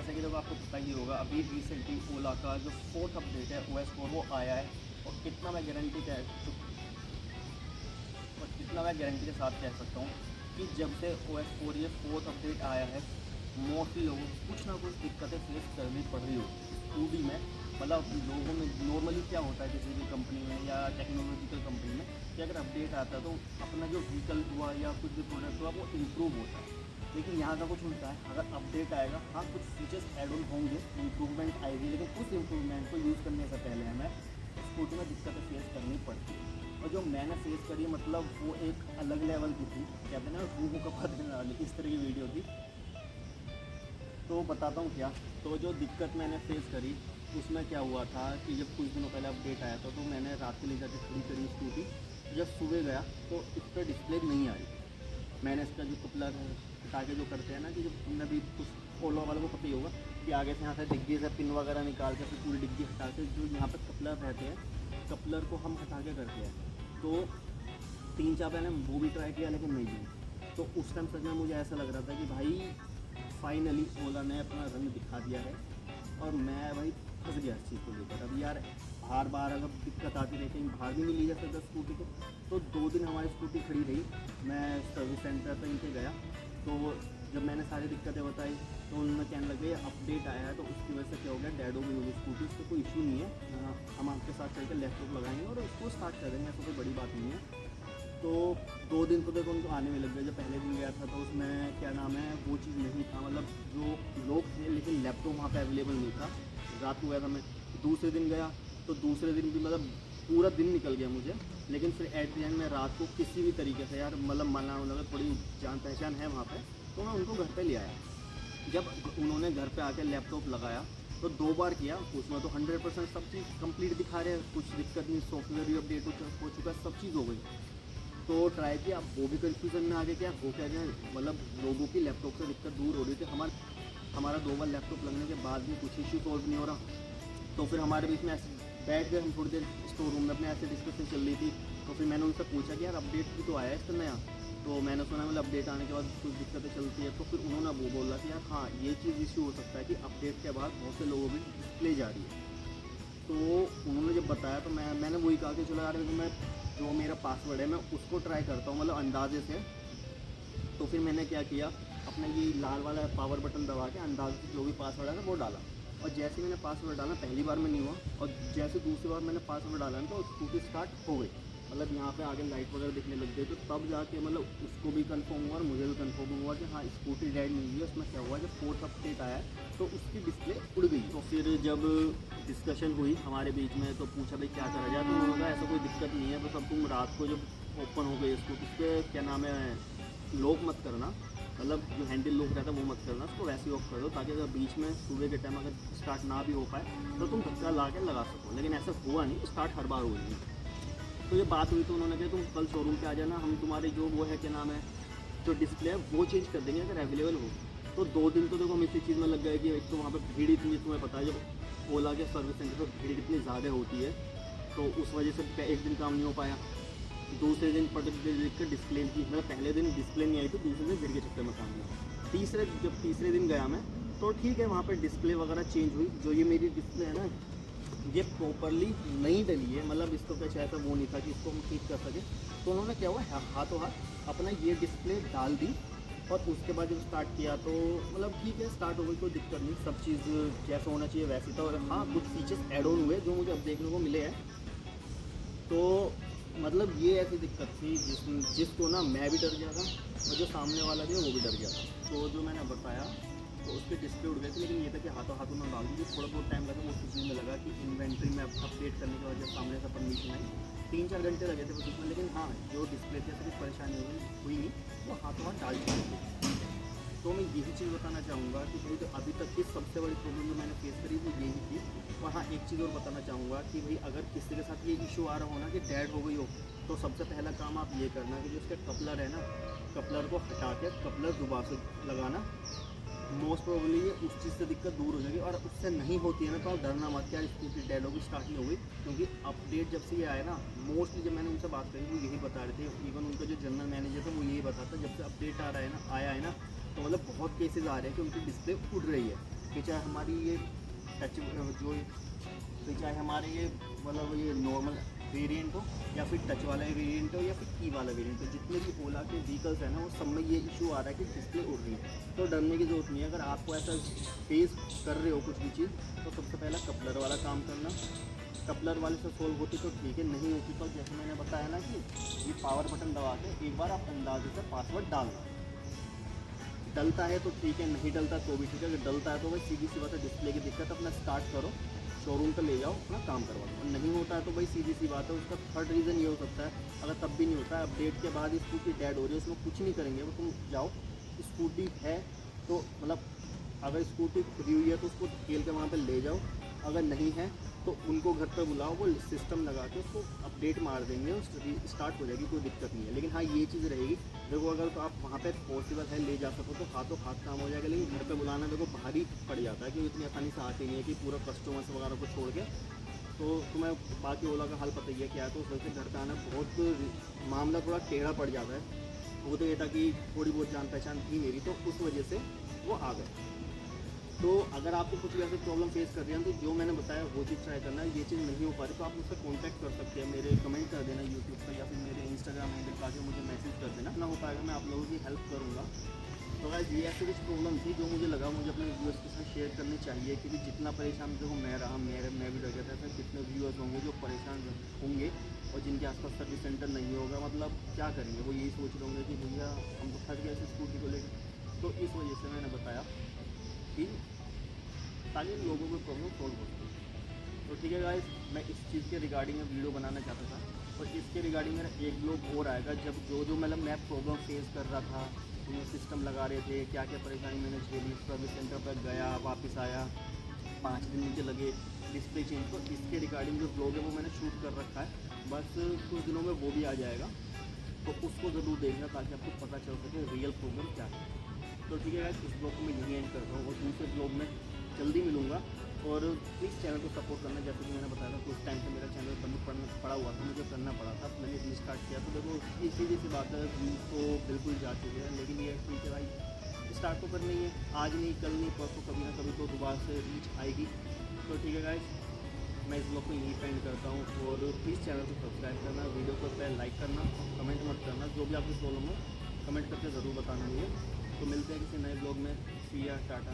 जैसा कि देखो आपको पता ही होगा, अभी रिसेंटली ओला का जो 4th अपडेट है OS 4 वो आया है। और कितना मैं गारंटी के साथ कह सकता हूँ कि जब से OS 4 ये 4th अपडेट आया है, मोस्टली लोगों को कुछ ना कुछ दिक्कतें फेस करनी पड़ रही होती है स्कूटी में। मतलब लोगों में नॉर्मली क्या होता है किसी भी कंपनी में या टेक्नोलॉजिकल कंपनी में कि अगर अपडेट आता है तो अपना जो व्हीकल हुआ या कुछ भी प्रोडक्ट हुआ वो इम्प्रूव होता है। लेकिन यहाँ का कुछ उल्टा है, अगर अपडेट आएगा हाँ कुछ फीचर्स ऐड ऑन होंगे, इम्प्रूवमेंट आएगी, लेकिन उस इम्प्रूवमेंट को यूज़ करने से पहले हमें स्कूटी में दिक्कतें फेस करनी पड़ती है। और जो मैंने फेस करी मतलब वो एक अलग लेवल की थी, कहते हैं ना रूहों का पतने वाली, इस तरह की वीडियो थी। तो बताता हूँ क्या। तो जो दिक्कत मैंने फेस करी उसमें क्या हुआ था कि जब कुछ दिनों पहले अपडेट आया था तो मैंने रात को ले जाकर खड़ी करी स्कूटी। जब सुबह गया तो इस पर डिस्प्ले नहीं आ रही। मैंने इसका जो कपलर हटा के जो करते हैं ना कि जब तुमने भी कुछ ओला वालों को पता ही होगा कि आगे से यहाँ से डिग्गी से पिन वगैरह निकाल के फिर पूरी डिग्गी हटा के जो यहाँ पर कपलर रहते हैं, कपलर को हम हटा के करते हैं। तो 3-4 मैंने वो भी ट्राई किया लेकिन नहीं हुई। तो उस टाइम सच में मुझे ऐसा लग रहा था कि भाई फाइनली ओला ने अपना रंग दिखा दिया है और मैं भाई फंस गया इस चीज़ को लेकर। अब यार बार बार अगर दिक्कत आती रही, कहीं बाहर भी नहीं ली जा सकता स्कूटी को। तो 2 दिन हमारी स्कूटी खड़ी रही। मैं सर्विस सेंटर पर इनके गया तो जब मैंने सारी दिक्कतें बताई तो उन्होंने कहने लगे अपडेट आया है तो उसकी वजह से क्या हो गया, डेड हो गई होगी स्कूटी, उसका कोई इशू नहीं है, हम आपके साथ चल कर लैपटॉप लगाएंगे और उसको स्टार्ट कर देंगे, ऐसा कोई बड़ी बात नहीं है। तो 2 दिन तो देखो उनको आने में लग गए। जब पहले दिन गया था तो उसमें क्या नाम है वो चीज़ नहीं था, मतलब जो लोग थे लेकिन लैपटॉप वहाँ पे अवेलेबल नहीं था। रात को गया था मैं। दूसरे दिन गया तो दूसरे दिन भी मतलब पूरा दिन निकल गया मुझे। लेकिन फिर एट द एंड में रात को किसी भी तरीके से यार मतलब मना लगा, थोड़ी जान पहचान है वहाँ पे, तो मैं उनको घर पे ले आया। जब उन्होंने घर पे आके लैपटॉप लगाया तो 2 बार किया, उसमें तो 100% सब चीज़ कंप्लीट दिखा रहे हैं, कुछ दिक्कत नहीं, सॉफ्टवेयर भी अपडेट हो चुका है, सब चीज़ हो गई। तो ट्राई किया, अब वो भी कन्फ्यूज़न में आ गया, क्या हो क्या गया, मतलब लोगों की लैपटॉप से दिक्कत दूर हो रही थी, हमारा 2 बार लैपटॉप लगने के बाद भी कुछ इशू सॉल्व नहीं हो रहा। तो फिर हमारे बीच में ऐसे बैठ गए हम थोड़ी देर स्टोर रूम में, अपने ऐसे डिस्कशन चल रही थी। तो फिर मैंने उनसे पूछा कि यार अपडेट भी तो आया है इसका नया, तो मैंने सुना मतलब अपडेट आने के बाद कुछ दिक्कतें चलती है। तो फिर उन्होंने वो बोला कि यार हाँ ये चीज़ इशू हो सकता है कि अपडेट के बाद बहुत से लोगों की डिस्प्ले जा रही है। तो उन्होंने जब बताया तो मैंने वही कहा कि चलो यार मैं जो मेरा पासवर्ड है मैं उसको ट्राई करता हूँ, मतलब अंदाजे से। तो फिर मैंने क्या किया, अपना ये लाल वाला पावर बटन दबा के अंदाजे से जो भी पासवर्ड है ना वो डाला। और जैसे मैंने पासवर्ड डाला, पहली बार में नहीं हुआ, और जैसे दूसरी बार मैंने पासवर्ड डाला ना तो स्कूटी स्टार्ट हो गई। मतलब यहाँ पे आगे लाइट वगैरह दिखने लग गई। तो तब जाके मतलब उसको भी कंफर्म हुआ और मुझे भी कंफर्म हुआ कि हाँ स्कूटी रेड नहीं हुई है। उसमें क्या हुआ, जब 4th अपडेट आया तो उसकी डिस्प्ले उड़ गई। तो फिर जब डिस्कशन हुई हमारे बीच में तो पूछा भाई क्या करा जाए, तो उन्होंने कहा ऐसा कोई दिक्कत नहीं है, बस अब तुम रात को जब ओपन हो गई स्कूटी पे क्या नाम है लॉक मत करना, मतलब जो हैंडल लॉक रहता है वो मत करना, उसको वैसे ही ऑफ कर दो ताकि अगर बीच में सुबह के टाइम अगर स्टार्ट ना भी हो पाए तो तुम धक्का ला के लगा सको। लेकिन ऐसा हुआ नहीं, स्टार्ट हर बार हुई। तो ये बात हुई तो उन्होंने कहा तुम कल शोरूम पे आ जाना, हम तुम्हारी जो वो है क्या नाम है जो डिस्प्ले है वो चेंज कर देंगे अगर अवेलेबल हो। तो 2 दिन तो देखो हम इसी चीज़ में लग गए कि एक तो वहाँ पर भीड़ इतनी, तुम्हें पता है जब ओला के सर्विस सेंटर पर भीड़ इतनी ज़्यादा होती है तो उस वजह से एक दिन काम नहीं हो पाया। दूसरे दिन देख कर डिस्प्ले की, मतलब पहले दिन डिस्प्ले नहीं आई थी, दूसरे दिन भीड़ के चक्कर में काम हुआ। जब तीसरे दिन गया मैं तो ठीक है वहाँ पर डिस्प्ले वगैरह चेंज हुई। जो ये मेरी डिस्प्ले है ना ये प्रॉपरली नहीं डली है, मतलब इसको कुछ ऐसा वो नहीं था कि इसको हम ठीक कर सके। तो उन्होंने क्या हुआ हाथों हाथ अपना ये डिस्प्ले डाल दी और उसके बाद जब स्टार्ट किया तो मतलब ठीक है स्टार्ट हो गई, कोई दिक्कत नहीं, सब चीज़ जैसा होना चाहिए वैसे था। और हाँ कुछ फीचर्स ऐड ऑन हुए जो मुझे अब देखने को मिले हैं। तो मतलब ये ऐसी दिक्कत थी जिसको ना मैं भी डर गया था और जो सामने वाला भी है वो भी डर गया था। तो जो मैंने बताया तो उसके डिस्प्ले उड़ गए थे, लेकिन ये था कि हाथों हाथों में डाल दी, थोड़ा बहुत टाइम लगा वो चीज़ में लगा कि इन्वेंट्री में अपडेट करने के बाद जब सामने से परमिशन आई 3-4 घंटे लगे थे बस उसमें। लेकिन हाँ जो डिस्प्ले थे ऐसी कुछ परेशानी हुई नहीं, वो हाथों हाथ डाल दी। तो मैं यही चीज़ बताना चाहूँगा कि भाई जो अभी तक की सबसे बड़ी प्रॉब्लम जो मैंने फेस करी वो यही थी। और हाँ एक चीज़ और बताना चाहूँगा कि भाई अगर किसी के साथ ये इशू आ रहा हो ना कि डेड हो गई हो तो सबसे पहला काम आप ये करना कि जो उसका कपलर है ना, कपलर को हटा के कपलर दोबारा से लगाना। मोस्ट प्रोबेबली ये उस चीज़ से दिक्कत दूर हो जाएगी। और उससे नहीं होती है ना तो आप डरना मत कि यार स्कूटी डेड होगी, स्टार्ट नहीं होगी। क्योंकि अपडेट जब से ये आया ना, मोस्टली जब मैंने उनसे बात करी वो यही बता रहे थे, इवन उनका जो जनरल मैनेजर था वो यही बताता जब से अपडेट आ रहा है ना आया है ना तो मतलब बहुत केसेस आ रहे हैं कि उनकी डिस्प्ले उड़ रही है। कि चाहे हमारी ये टच जो कि चाहे हमारे ये मतलब ये नॉर्मल वेरिएंट हो या फिर टच वाला वेरिएंट हो या फिर की वाला वेरिएंट हो, जितने भी ओला के व्हीकल्स हैं ना वो सब में ये इशू आ रहा है कि डिस्प्ले उड़ रही है। तो डरने की ज़रूरत नहीं है। अगर आपको ऐसा फेस कर रहे हो कुछ भी चीज़, तो सबसे पहला कपलर वाला काम करना। कपलर वाले से सोल्व होती तो ठीक है, नहीं होती तो जैसे मैंने बताया ना कि ये पावर बटन दबा के एक बार आप अंदाजे से पासवर्ड डालना। डलता है तो ठीक है, नहीं डलता तो भी ठीक है। अगर डलता है तो भाई सीधी सी बात है, डिस्प्ले की दिक्कत, अपना स्टार्ट करो, शोरूम पे ले जाओ, अपना काम करवा दो। और नहीं होता है तो भाई सीधी सी बात है, उसका थर्ड रीज़न ये हो सकता है, अगर तब भी नहीं होता है, अपडेट के बाद स्कूटी डेड हो रही है, उसमें कुछ नहीं करेंगे वो, तुम जाओ स्कूटी है तो मतलब अगर स्कूटी खुली हुई है तो उसको खेल के वहाँ पे ले जाओ, अगर नहीं है तो उनको घर पर बुलाओ, वो सिस्टम लगा के उसको अपडेट मार देंगे, स्टार्ट हो जाएगी, कोई दिक्कत नहीं है। लेकिन हाँ ये चीज़ रहेगी, देखो अगर तो आप वहाँ पे पॉसिबल है ले जा सको तो हाथों हाथ काम हो जाएगा, लेकिन घर पे बुलाना देखो भारी पड़ जाता है, क्योंकि इतनी आसानी से आती नहीं है कि पूरा कस्टमर्स वगैरह को छोड़ के। तो तुम्हें बाकी ओला का हाल पता ही है क्या है, तो उस वजह से घर पे आना बहुत मामला थोड़ा टेढ़ा पड़ जाता है। वो तो ये था कि थोड़ी बहुत जान पहचान थी मेरी, तो उस वजह से वो आ गए। तो अगर आपको कुछ ऐसे प्रॉब्लम फेस कर रही हैं तो जो मैंने बताया वो चीज़ ट्राई करना है। ये चीज़ नहीं हो पा रही तो आप मुझसे कांटेक्ट कर सकते हैं, मेरे कमेंट कर देना यूट्यूब पर या फिर मेरे इंस्टाग्राम हैंडल पर आके मुझे मैसेज कर देना, ना हो पाएगा मैं आप लोगों की हेल्प करूँगा। तो गाइस ये ऐसी कुछ प्रॉब्लम थी जो मुझे लगा मुझे अपने व्यूअर्स के साथ शेयर करनी चाहिए, क्योंकि जितना परेशान देखो मैं रहा, मैं भी रह गया था, ऐसे कितने व्यूअर्स होंगे जो परेशान होंगे और जिनके आसपास सर्विस सेंटर नहीं होगा, मतलब क्या करेंगे, वो यही सोच रहे होंगे कि भैया हम तो फंस गए इस स्कूटी को लेकर। तो इस वजह से मैंने बताया कि ताकि लोगों को प्रॉब्लम सॉल्व हो सके। तो ठीक है गाइस, मैं इस चीज़ के रिगार्डिंग में वीडियो बनाना चाहता था, और इसके रिगार्डिंग मेरा एक ब्लॉग और आएगा जब जो मतलब मैं प्रॉब्लम फेस कर रहा था, उन्हें सिस्टम लगा रहे थे, क्या क्या परेशानी मैंने झेली, सर्विस सेंटर पर गया, वापस आया, 5 दिन मुझे लगे डिस्प्ले चेंज। तो इसके रिगार्डिंग जो ब्लॉग है वो मैंने शूट कर रखा है, बस कुछ दिनों में वो भी आ जाएगा, तो उसको ज़रूर देखना ताकि आपको पता चल सके रियल प्रॉब्लम क्या है। तो ठीक है गाइस, इस ब्लॉग को मैं यहीं एंड करता हूँ और दूसरे ब्लॉग में जल्दी मिलूँगा। और प्लीज़ चैनल को सपोर्ट करना, जैसे कि मैंने बताया था कुछ टाइम से मेरा चैनल बंद पड़ा हुआ था, मुझे करना पड़ा था, मैंने रीस्टार्ट किया। तो देखो सीधी सी बात है, व्यूज़ तो बिल्कुल जा चुके हैं, लेकिन ये ठीक है भाई, स्टार्ट तो करना ही है, आज नहीं कल नहीं परसों कभी ना कभी तो दोबारा से रीच आएगी। तो ठीक है गाइस, मैं इस ब्लॉग को यहीं पेंड करता हूँ, और प्लीज़ चैनल को सब्सक्राइब करना, वीडियो को पहले लाइक करना, कमेंट मत करना, जो भी आपकी प्रॉब्लम हो कमेंट करके ज़रूर बताना मुझे। तो मिलते हैं किसी नए ब्लॉग में, सी या टाटा।